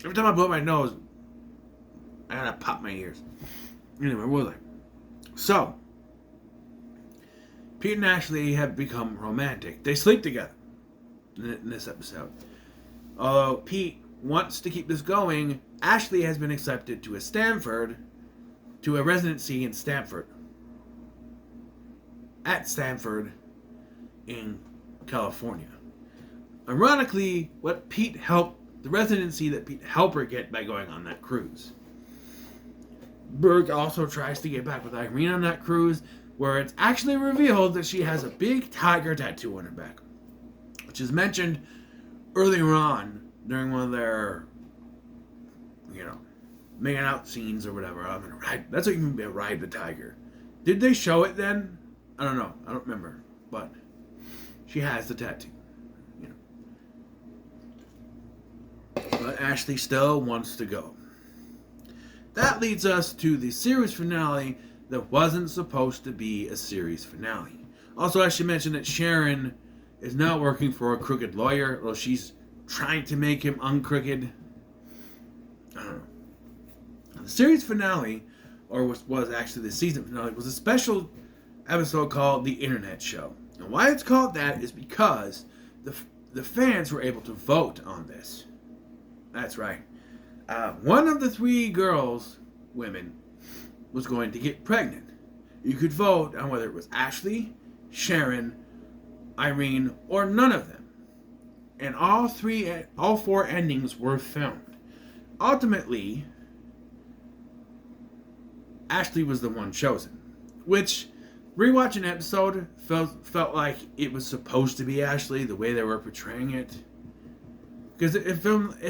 every time I blow my nose, I gotta pop my ears. Anyway, where was I? So, Pete and Ashley have become romantic. They sleep together in this episode. Although Pete wants to keep this going, Ashley has been accepted to a residency in Stanford. At Stanford in California. Ironically, the residency that Pete helped her get by going on that cruise. Berg also tries to get back with Irene on that cruise, where it's actually revealed that she has a big tiger tattoo on her back, which is mentioned earlier on during one of their, making out scenes or whatever. I'm gonna ride. That's what you mean by ride the tiger. Did they show it then? I don't know. I don't remember. But she has the tattoo. But Ashley still wants to go. That leads us to the series finale that wasn't supposed to be a series finale. Also, I should mention that Sharon is now working for a crooked lawyer, although she's trying to make him uncrooked. I don't know. The series finale, or was actually the season finale, was a special episode called The Internet Show. And why it's called that is because the fans were able to vote on this. That's right. One of the 3 women, was going to get pregnant. You could vote on whether it was Ashley, Sharon, Irene, or none of them. And all 4 endings were filmed. Ultimately, Ashley was the one chosen. Which, rewatching the episode, felt like it was supposed to be Ashley, the way they were portraying it. Because it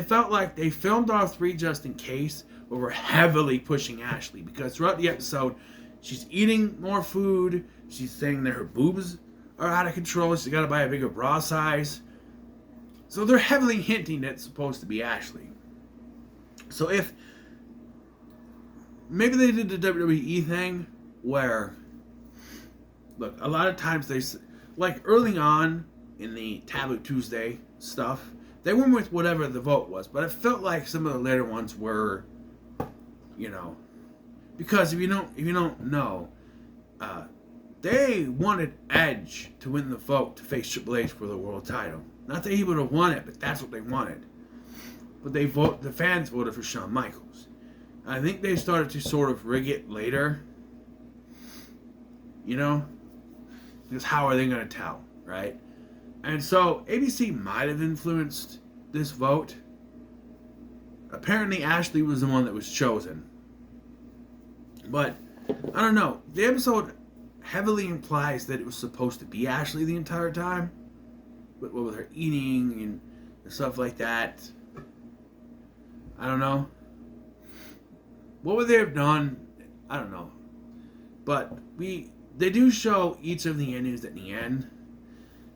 felt like they filmed all 3 just in case, but were heavily pushing Ashley. Because throughout the episode, she's eating more food, she's saying that her boobs are out of control, she's got to buy a bigger bra size. So they're heavily hinting that it's supposed to be Ashley. So if maybe they did the WWE thing where, look, a lot of times like early on in the Taboo Tuesday stuff, they went with whatever the vote was, but it felt like some of the later ones were, because if you don't know, they wanted Edge to win the vote to face Triple H for the world title. Not that he would have won it, but that's what they wanted. But the fans voted for Shawn Michaels. I think they started to sort of rig it later. Because how are they going to tell, right? And so ABC might have influenced this vote. Apparently Ashley was the one that was chosen. But, I don't know. The episode heavily implies that it was supposed to be Ashley the entire time. With her eating and stuff like that. I don't know. What would they have done? I don't know. But they do show each of the endings at the end.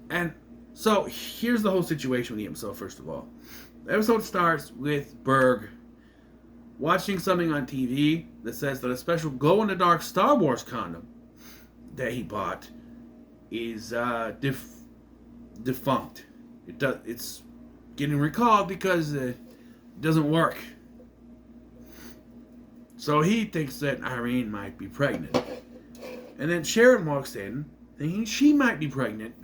And so here's the whole situation with the episode, first of all. The episode starts with Berg watching something on TV that says that a special glow-in-the-dark Star Wars condom that he bought is defunct. It's getting recalled because it doesn't work. So he thinks that Irene might be pregnant. And then Sharon walks in thinking she might be pregnant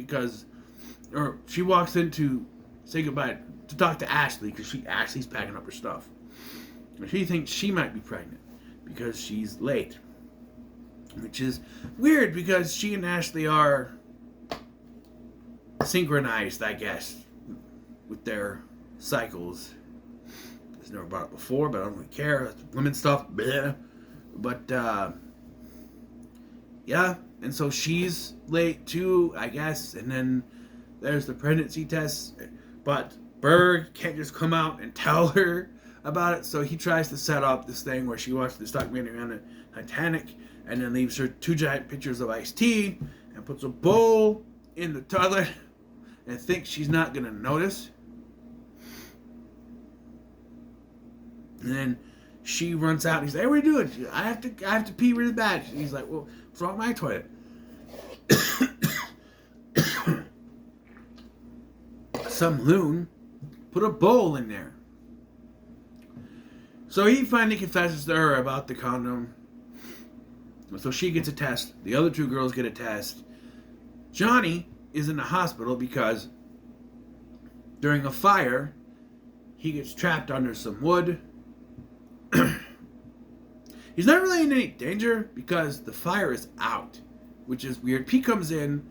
or she walks in to say goodbye, to talk to Ashley, because Ashley's packing up her stuff. And she thinks she might be pregnant because she's late. Which is weird because she and Ashley are synchronized, I guess, with their cycles. It's never brought up before, but I don't really care. That's women stuff. Bleh. But, yeah. And so she's late too, I guess. And then there's the pregnancy test. But Berg can't just come out and tell her about it. So he tries to set up this thing where she watches this documentary on the Titanic and then leaves her 2 giant pitchers of iced tea and puts a bowl in the toilet and thinks she's not going to notice. And then she runs out and he's like, hey, what are you doing? I have to pee really bad. And he's like, well, what's wrong with my toilet? Some loon put a bowl in there. So he finally confesses to her about the condom. So she gets a test. The other 2 girls get a test. Johnny is in the hospital because during a fire, he gets trapped under some wood. He's not really in any danger because the fire is out, which is weird. Pete comes in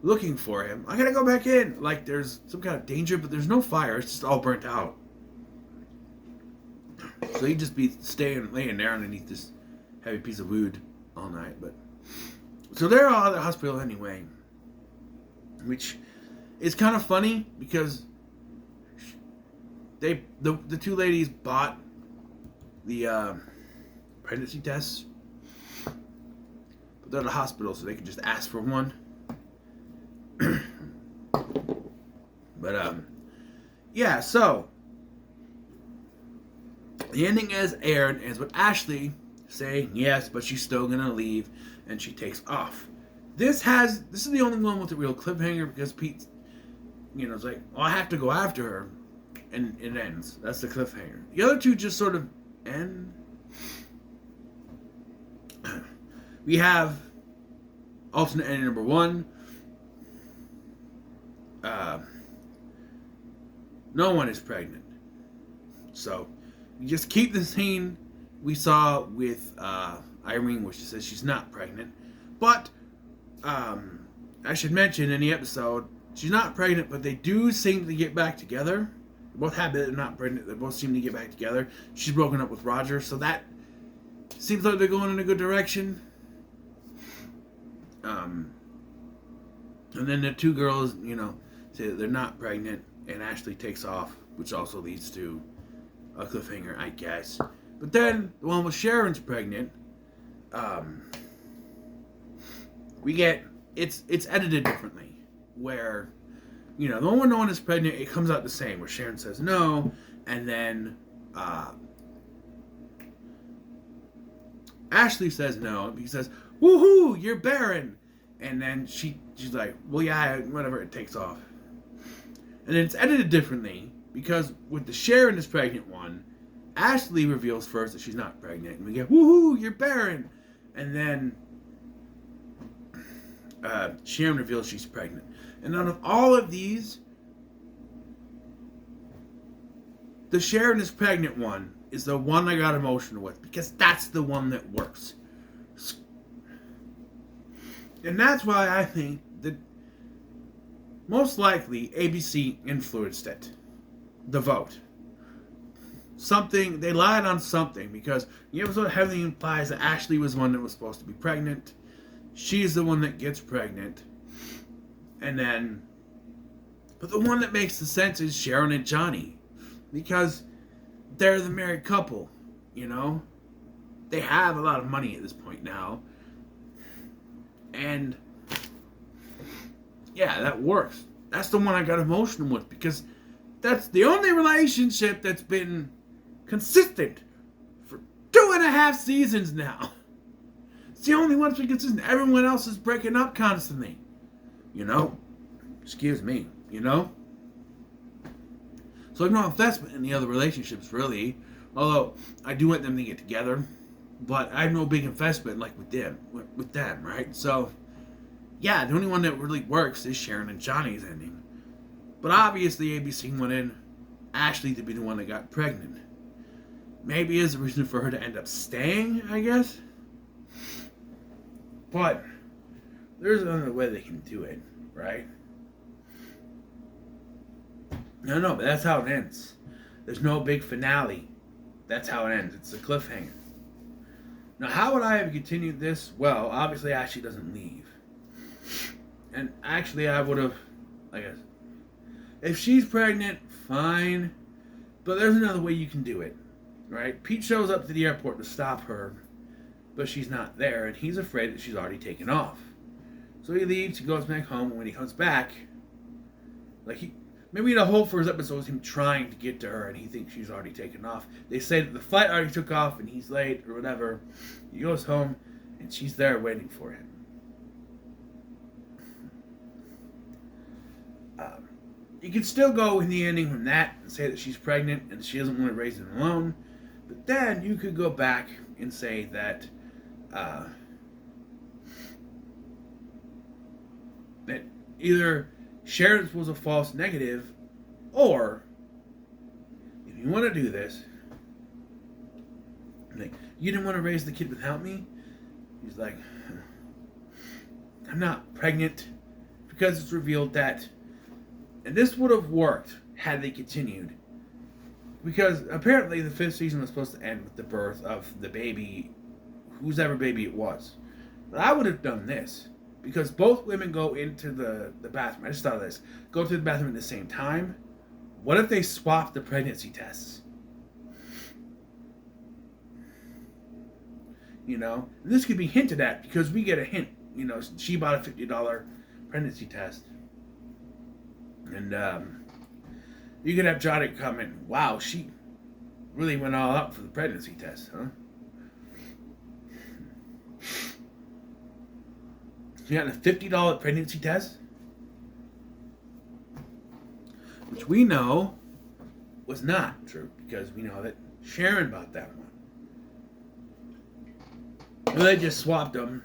looking for him. I gotta go back in. Like there's some kind of danger, but there's no fire. It's just all burnt out. So he'd just be laying there underneath this heavy piece of wood all night. But so they're all at the hospital anyway, which is kind of funny because the 2 ladies bought the pregnancy tests, but they're at the hospital, so they can just ask for one. But yeah. So the ending as aired ends with Ashley saying yes, but she's still gonna leave, and she takes off. This is the only one with a real cliffhanger because Pete, is like, oh, I have to go after her, and it ends. That's the cliffhanger. The other 2 just sort of end. We have alternate ending number 1. No one is pregnant. So you just keep the scene we saw with Irene, where she says she's not pregnant. But I should mention in the episode, she's not pregnant, but they do seem to get back together. They both have it, they're not pregnant. They both seem to get back together. She's broken up with Roger, so that seems like they're going in a good direction. And then the 2 girls, say that they're not pregnant, and Ashley takes off, which also leads to a cliffhanger, I guess. But then the one with Sharon's pregnant, we get it's edited differently, where the one where no one is pregnant, it comes out the same, where Sharon says no, and then Ashley says no, and he says, woohoo, you're barren. And then she's like, well, yeah, whatever, it takes off. And then it's edited differently, because with the Sharon is pregnant one, Ashley reveals first that she's not pregnant, and we get, woohoo, you're barren. And then Sharon reveals she's pregnant. And out of all of these, the Sharon is pregnant one is the one I got emotional with, because that's the one that works. And that's why I think that most likely ABC influenced it. The vote. They lied on something, because the episode heavily implies that Ashley was one that was supposed to be pregnant. She's the one that gets pregnant. And then But the one that makes the sense is Sharon and Johnny. Because they're the married couple, you know? They have a lot of money at this point now. And yeah, that works. That's the one I got emotional with because that's the only relationship that's been consistent for 2.5 seasons now. It's the only one that's been consistent. Everyone else is breaking up constantly. You know? Excuse me. You know? So I have no investment in the other relationships, really. Although, I do want them to get together. But I have no big investment like with them, right? So, yeah, the only one that really works is Sharon and Johnny's ending. But obviously, ABC wanted Ashley to be the one that got pregnant. Maybe as a reason for her to end up staying, I guess. But there's another way they can do it, right? No, but that's how it ends. There's no big finale. That's how it ends. It's a cliffhanger. Now, how would I have continued this? Well, obviously, Ashley doesn't leave. And actually, I would have, I guess, if she's pregnant, fine. But there's another way you can do it, right? Pete shows up to the airport to stop her, but she's not there, and he's afraid that she's already taken off. So he leaves, he goes back home, and when he comes back, maybe the whole first episode is him trying to get to her, and he thinks she's already taken off. They say that the flight already took off, and he's late, or whatever. He goes home, and she's there waiting for him. You can still go in the ending from that and say that she's pregnant, and she doesn't want to raise him alone. But then you could go back and say that that either Sharon's was a false negative, or if you want to do this, like, you didn't want to raise the kid without me. He's like, I'm not pregnant, because it's revealed that, and this would have worked had they continued, because apparently the 5th season was supposed to end with the birth of the baby, whose ever baby it was. But I would have done this, because both women go into the bathroom. I just thought of this. Go to the bathroom at the same time. What if they swapped the pregnancy tests? You know? And this could be hinted at, because we get a hint. You know, she bought a $50 pregnancy test. And you could have Johnny comment, wow, she really went all out for the pregnancy test, huh? She got a $50 pregnancy test, which we know was not true, because we know that Sharon bought that one. Well, they just swapped them.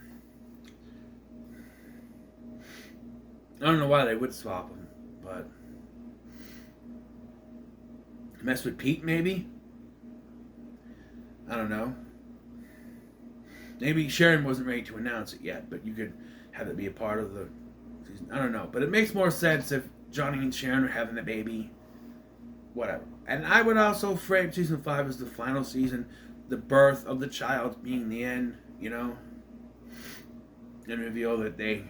I don't know why they would swap them, but mess with Pete, maybe? I don't know. Maybe Sharon wasn't ready to announce it yet, but you could have it be a part of the season. I don't know. But it makes more sense if Johnny and Sharon are having the baby. Whatever. And I would also frame season 5 as the final season, the birth of the child being the end, you know? And reveal that they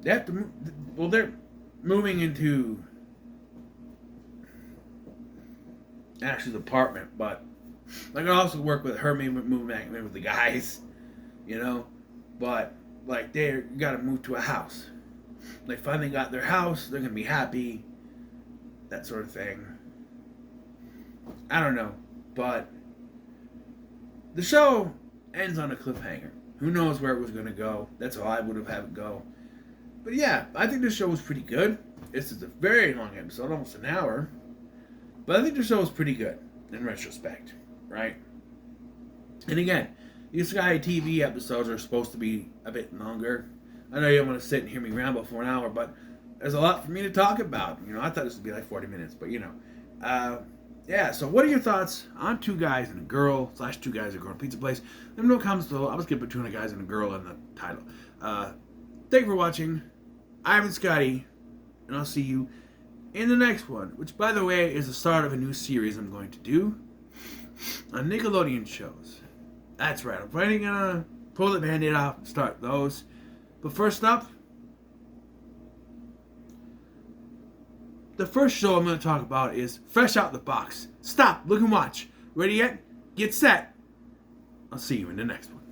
have to move. Well, they're moving into Ashley's apartment, but I could also work with her moving back with the guys, you know? But, like, they gotta move to a house. They finally got their house, they're gonna be happy, that sort of thing. I don't know, but the show ends on a cliffhanger. Who knows where it was gonna go? That's how I would have had it go. But yeah, I think the show was pretty good. This is a very long episode, almost an hour. But I think the show was pretty good, in retrospect, right? And again, these ScottyTV episodes are supposed to be a bit longer. I know you don't want to sit and hear me ramble for an hour, but there's a lot for me to talk about. You know, I thought this would be like 40 minutes, but you know. Yeah, so what are your thoughts on 2 guys and a girl / 2 guys and a girl pizza place? Let me know in the comments below. I was getting between a guys and a girl in the title. Thank you for watching. I'm Scotty, and I'll see you in the next one, which, by the way, is the start of a new series I'm going to do on Nickelodeon shows. That's right, I'm finally gonna pull the band-aid off and start those. But first up, the first show I'm going to talk about is Fresh Out the Box. Stop, look and watch. Ready yet? Get set. I'll see you in the next one.